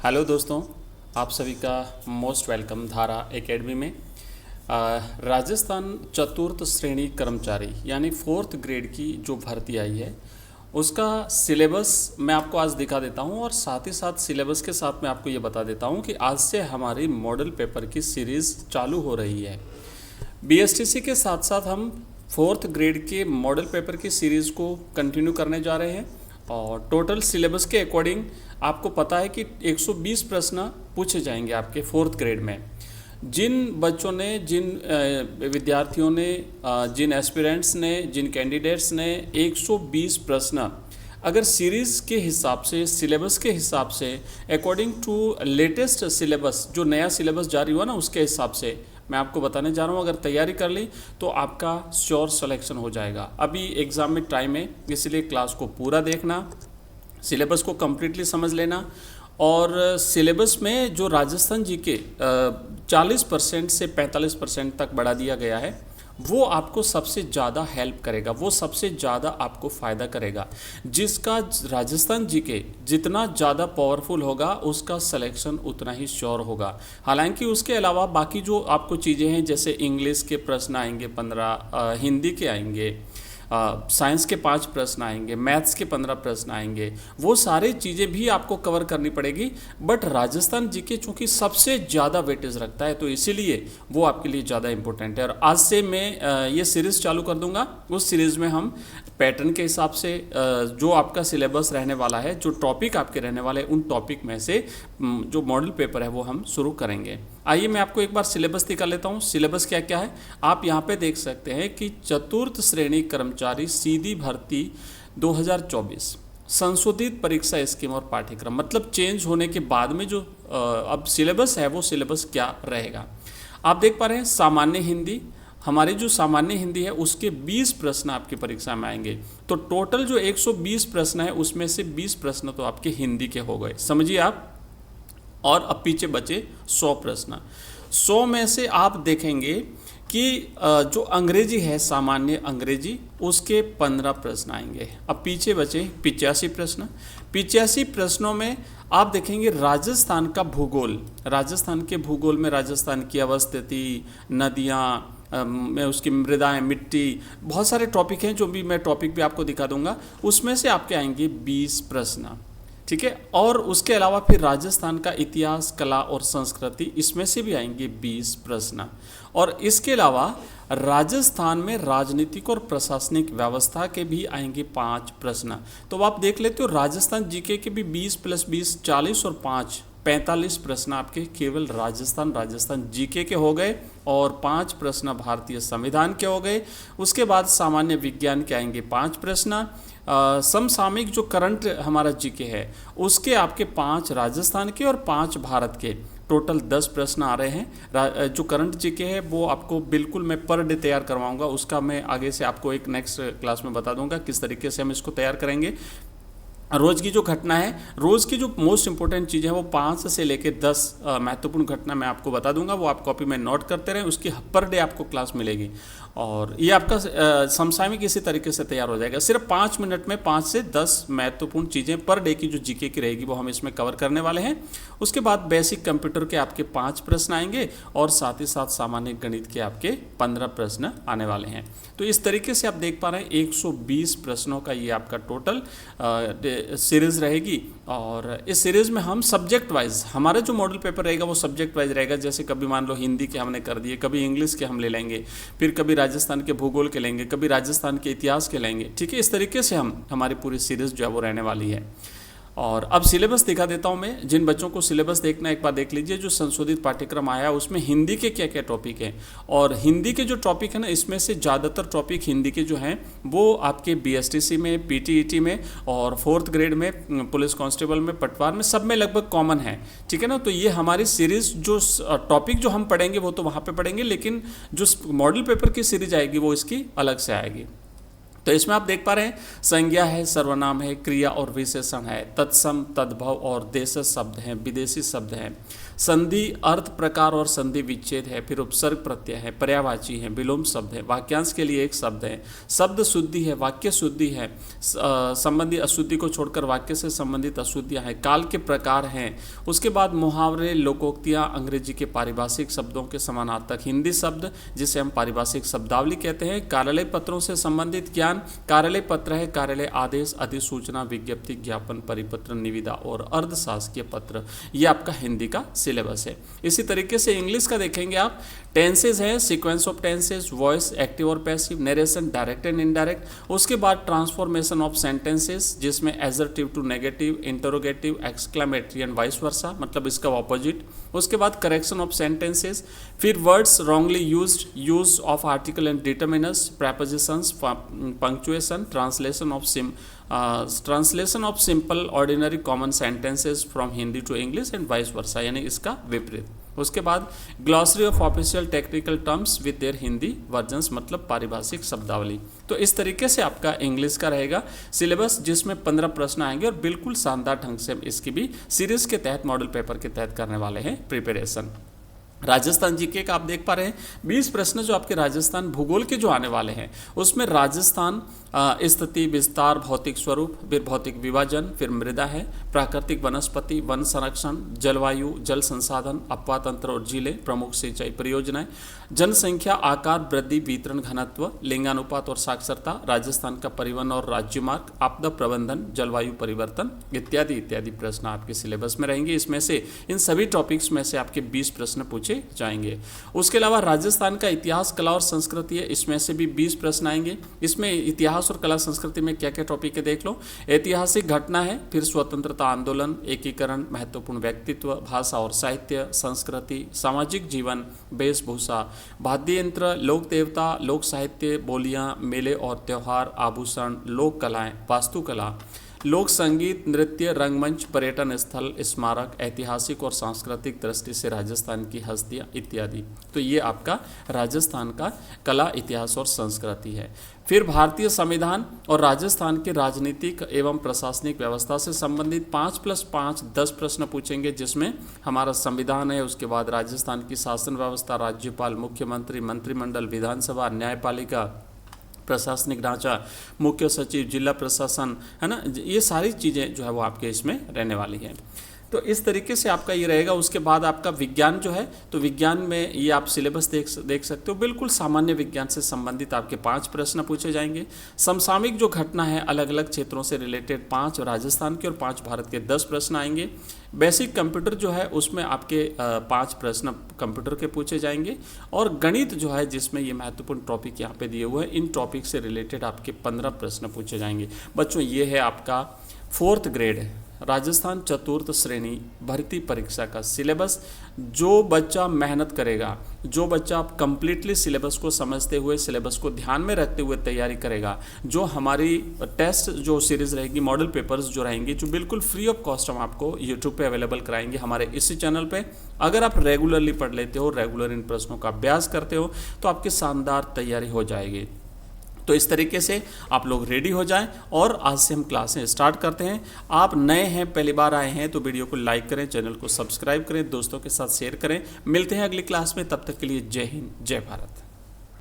Hello दोस्तों, आप सभी का मोस्ट वेलकम धारा एकेडमी में। राजस्थान चतुर्थ श्रेणी कर्मचारी यानी फोर्थ ग्रेड की जो भर्ती आई है उसका सिलेबस मैं आपको आज दिखा देता हूं, और साथ ही साथ सिलेबस के साथ मैं आपको ये बता देता हूं कि आज से हमारी मॉडल पेपर की सीरीज़ चालू हो रही है। बीएसटीसी के साथ साथ हम फोर्थ ग्रेड के मॉडल पेपर की सीरीज़ को कंटिन्यू करने जा रहे हैं, और टोटल सिलेबस के अकॉर्डिंग आपको पता है कि 120 प्रश्न पूछे जाएंगे आपके फोर्थ ग्रेड में। जिन बच्चों ने, जिन विद्यार्थियों ने, जिन एस्पिरेंट्स ने, जिन कैंडिडेट्स ने 120 प्रश्न अगर सीरीज़ के हिसाब से, सिलेबस के हिसाब से, अकॉर्डिंग टू लेटेस्ट सिलेबस, जो नया सिलेबस जारी हुआ ना उसके हिसाब से मैं आपको बताने जा रहा हूँ, अगर तैयारी कर ली तो आपका श्योर सिलेक्शन हो जाएगा। अभी एग्ज़ाम में टाइम है, इसलिए क्लास को पूरा देखना, सिलेबस को कम्प्लीटली समझ लेना। और सिलेबस में जो राजस्थान जी के 40% से 45% तक बढ़ा दिया गया है, वो आपको सबसे ज़्यादा हेल्प करेगा, वो सबसे ज़्यादा आपको फ़ायदा करेगा। जिसका राजस्थान जी के जितना ज़्यादा पावरफुल होगा उसका सिलेक्शन उतना ही श्योर होगा। हालांकि उसके अलावा बाकी जो आपको चीज़ें हैं, जैसे इंग्लिश के प्रश्न आएंगे 15, हिंदी के आएंगे, साइंस के 5 प्रश्न आएंगे, मैथ्स के 15 प्रश्न आएंगे, वो सारी चीज़ें भी आपको कवर करनी पड़ेगी। बट राजस्थान जीके चूँकि सबसे ज़्यादा वेटेज रखता है, तो इसीलिए वो आपके लिए ज़्यादा इंपॉर्टेंट है। और आज से मैं ये सीरीज़ चालू कर दूंगा। उस सीरीज़ में हम पैटर्न के हिसाब से जो आपका सिलेबस रहने वाला है, जो टॉपिक आपके रहने वाले, उन टॉपिक में से जो मॉडल पेपर है वो हम शुरू करेंगे। आइए मैं आपको एक बार सिलेबस दिखा लेता हूँ। सिलेबस क्या क्या है आप यहाँ पे देख सकते हैं कि चतुर्थ श्रेणी कर्मचारी सीधी भर्ती 2024 संशोधित परीक्षा स्कीम और पाठ्यक्रम, मतलब चेंज होने के बाद में जो अब सिलेबस है वो सिलेबस क्या रहेगा। आप देख पा रहे हैं सामान्य हिंदी, हमारी जो सामान्य हिंदी है उसके 20 प्रश्न आपकी परीक्षा में आएंगे। तो टोटल जो 120 प्रश्न है उसमें से 20 प्रश्न तो आपके हिंदी के हो गए, समझिए आप। और अब पीछे बचे 100 प्रश्न। 100 में से आप देखेंगे कि जो अंग्रेजी है, सामान्य अंग्रेजी, उसके 15 प्रश्न आएंगे। अब पीछे बचे 85 प्रश्न। 85 प्रश्नों में आप देखेंगे राजस्थान का भूगोल, राजस्थान के भूगोल में राजस्थान की अवस्थिति, नदियाँ, मैं उसकी मृदाएं, मिट्टी, बहुत सारे टॉपिक हैं जो भी मैं टॉपिक भी आपको दिखा दूंगा। उसमें से आपके आएंगे 20 प्रश्न, ठीक है। और उसके अलावा फिर राजस्थान का इतिहास, कला और संस्कृति, इसमें से भी आएंगे 20 प्रश्न। और इसके अलावा राजस्थान में राजनीतिक और प्रशासनिक व्यवस्था के भी आएंगे 5 प्रश्न। तो आप देख लेते हो राजस्थान जीके के भी 20 + 20 40 और 5 45 प्रश्न आपके केवल राजस्थान जीके के हो गए, और 5 प्रश्न भारतीय संविधान के हो गए। उसके बाद सामान्य विज्ञान के आएंगे 5 प्रश्न। समसामयिक जो करंट हमारा जीके है उसके आपके 5 राजस्थान के और 5 भारत के, टोटल 10 प्रश्न आ रहे हैं। जो करंट जीके है वो आपको बिल्कुल मैं पर डे तैयार करवाऊंगा, उसका मैं आगे से आपको एक नेक्स्ट क्लास में बता दूंगा किस तरीके से हम इसको तैयार करेंगे। रोज़ की जो घटना है, रोज़ की जो मोस्ट इंपॉर्टेंट चीज़ है वो 5 से लेकर 10 महत्वपूर्ण घटना मैं आपको बता दूंगा, वो आप कॉपी में नोट करते रहें, उसकी पर डे आपको क्लास मिलेगी। और ये आपका समसामयिक इसी तरीके से तैयार हो जाएगा। सिर्फ 5 मिनट में 5 से 10 महत्वपूर्ण चीज़ें पर डे की जो जीके की रहेगी वो हम इसमें कवर करने वाले हैं। उसके बाद बेसिक कंप्यूटर के आपके 5 प्रश्न आएंगे, और साथ ही साथ सामान्य गणित के आपके 15 प्रश्न आने वाले हैं। तो इस तरीके से आप देख पा रहे हैं 120 प्रश्नों का ये आपका टोटल सीरीज़ रहेगी। और इस सीरीज़ में हम सब्जेक्ट वाइज, हमारा जो मॉडल पेपर रहेगा वो सब्जेक्ट वाइज रहेगा। जैसे कभी मान लो हिंदी के हमने कर दिए, कभी इंग्लिश के हम ले लेंगे, फिर कभी राजस्थान के भूगोल के लेंगे, कभी राजस्थान के इतिहास के लेंगे, ठीक है। इस तरीके से हमारी पूरी सीरीज़ जो है वो रहने वाली है। और अब सिलेबस दिखा देता हूं मैं। जिन बच्चों को सिलेबस देखना है एक बार देख लीजिए। जो संशोधित पाठ्यक्रम आया है उसमें हिंदी के क्या क्या टॉपिक हैं, और हिंदी के जो टॉपिक है ना, इसमें से ज़्यादातर टॉपिक हिंदी के जो हैं वो आपके बीएसटीसी में, पीटीईटी में, और फोर्थ ग्रेड में, पुलिस कांस्टेबल में, पटवार में, सब में लगभग कॉमन है, ठीक है ना। तो ये हमारी सीरीज़ जो टॉपिक जो हम पढ़ेंगे वो तो वहाँ पर पढ़ेंगे, लेकिन जो मॉडल पेपर की सीरीज आएगी वो इसकी अलग से आएगी। तो इसमें आप देख पा रहे हैं संज्ञा है, सर्वनाम है, क्रिया और विशेषण है, तत्सम, तद्भव और देशज शब्द हैं, विदेशी शब्द हैं, संधि, अर्थ, प्रकार और संधि विच्छेद है, फिर उपसर्ग प्रत्यय है, पर्यायवाची है, विलोम शब्द है, वाक्यांश के लिए एक शब्द है, शब्द शुद्धि है, वाक्य शुद्धि है, संबंधी अशुद्धि को छोड़कर वाक्य से संबंधित अशुद्धियाँ हैं, काल के प्रकार हैं, उसके बाद मुहावरे, लोकोक्तियाँ, अंग्रेजी के पारिभाषिक शब्दों के समानार्थक हिंदी शब्द जिसे हम पारिभाषिक शब्दावली कहते हैं, कार्यालय पत्रों से संबंधित ज्ञान, कार्यालय पत्र है, कार्यालय आदेश, अधिसूचना, विज्ञप्ति, ज्ञापन, परिपत्र, निविदा और अर्धशासकीय पत्र, ये आपका हिंदी का सिलेबस है। इसी तरीके से इंग्लिश का देखेंगे आप, टेंसेज है, sequence of tenses, voice, active और passive, narration, direct and indirect, उसके बाद ट्रांसफॉर्मेशन ऑफ सेंटेंसेस जिसमें assertive to negative, interrogative, exclamatory and vice versa, मतलब इसका ऑपोजिट, उसके बाद करेक्शन ऑफ सेंटेंसेस, फिर words wrongly used, use of article and determiners, prepositions, punctuation, translation of simple ordinary common sentences from Hindi to English and vice versa, यानी इसका विपरीत। उसके बाद glossary of official technical terms with their Hindi versions, मतलब पारिभाषिक शब्दावली। तो इस तरीके से आपका इंग्लिश का रहेगा सिलेबस, जिसमें 15 प्रश्न आएंगे और बिल्कुल शानदार ढंग से हम इसकी भी सीरीज के तहत, मॉडल पेपर के तहत करने वाले हैं प्रिपरेशन। राजस्थान जीके का आप देख पा रहे हैं 20 प्रश्न जो आपके राजस्थान भूगोल के जो आने वाले हैं, उसमें राजस्थान स्थिति, विस्तार, भौतिक स्वरूप, फिर भौतिक विभाजन, फिर मृदा है, प्राकृतिक वनस्पति, वन संरक्षण, जलवायु, जल संसाधन, अपवाह तंत्र और झीलें, प्रमुख सिंचाई परियोजनाएं, जनसंख्या, आकार, वृद्धि, वितरण, घनत्व, लिंगानुपात और साक्षरता, राजस्थान का परिवहन और राज्य मार्ग, आपदा प्रबंधन, जलवायु परिवर्तन इत्यादि इत्यादि प्रश्न आपके सिलेबस में रहेंगे। इसमें से इन सभी टॉपिक्स में से आपके 20 प्रश्न पूछे जाएंगे। उसके अलावा राजस्थान का इतिहास, कला और संस्कृति है, इसमें से भी 20 प्रश्न आएंगे। इसमें इतिहास और कला संस्कृति में क्या क्या टॉपिक है देख लो। ऐतिहासिक घटना है, फिर स्वतंत्रता आंदोलन, एकीकरण, महत्वपूर्ण व्यक्तित्व, भाषा और साहित्य, संस्कृति, सामाजिक जीवन, वेशभूषा, वाद्य यंत्र, लोक देवता, लोक साहित्य, बोलियां, मेले और त्यौहार, आभूषण, लोक कलाएं, वास्तुकला, लोक संगीत, नृत्य, रंगमंच, पर्यटन स्थल, स्मारक, ऐतिहासिक और सांस्कृतिक दृष्टि से राजस्थान की हस्तियाँ इत्यादि। तो ये आपका राजस्थान का कला, इतिहास और संस्कृति है। फिर भारतीय संविधान और राजस्थान के राजनीतिक एवं प्रशासनिक व्यवस्था से संबंधित 5+5 10 प्रश्न पूछेंगे, जिसमें हमारा संविधान है, उसके बाद राजस्थान की शासन व्यवस्था, राज्यपाल, मुख्यमंत्री, मंत्रिमंडल, विधानसभा, न्यायपालिका, प्रशासनिक ढांचा, मुख्य सचिव, जिला प्रशासन, है ना, ये सारी चीज़ें जो है वो आपके इसमें रहने वाली हैं। तो इस तरीके से आपका ये रहेगा। उसके बाद आपका विज्ञान जो है, तो विज्ञान में ये आप सिलेबस देख सकते हो, बिल्कुल सामान्य विज्ञान से संबंधित आपके 5 प्रश्न पूछे जाएंगे। समसामयिक जो घटना है, अलग अलग क्षेत्रों से रिलेटेड 5 राजस्थान के और 5 भारत के 10 प्रश्न आएंगे। बेसिक कंप्यूटर जो है उसमें आपके 5 प्रश्न कंप्यूटर के पूछे जाएंगे। और गणित जो है, जिसमें ये महत्वपूर्ण टॉपिक यहाँ पे दिए हुए हैं, इन टॉपिक से रिलेटेड आपके 15 प्रश्न पूछे जाएंगे। बच्चों, ये है आपका 4th ग्रेड राजस्थान चतुर्थ श्रेणी भर्ती परीक्षा का सिलेबस। जो बच्चा मेहनत करेगा, जो बच्चा कंप्लीटली सिलेबस को समझते हुए, सिलेबस को ध्यान में रखते हुए तैयारी करेगा, जो हमारी टेस्ट जो सीरीज़ रहेगी, मॉडल पेपर्स जो रहेंगी, जो बिल्कुल फ्री ऑफ कॉस्ट हम आपको यूट्यूब पे अवेलेबल कराएंगे हमारे इसी चैनल पे। अगर आप रेगुलरली पढ़ लेते हो, रेगुलर इन प्रश्नों का अभ्यास करते हो, तो आपकी शानदार तैयारी हो जाएगी। तो इस तरीके से आप लोग रेडी हो जाएं और आज से हम क्लासें स्टार्ट करते हैं। आप नए हैं, पहली बार आए हैं, तो वीडियो को लाइक करें, चैनल को सब्सक्राइब करें, दोस्तों के साथ शेयर करें। मिलते हैं अगली क्लास में, तब तक के लिए जय हिंद, जय भारत।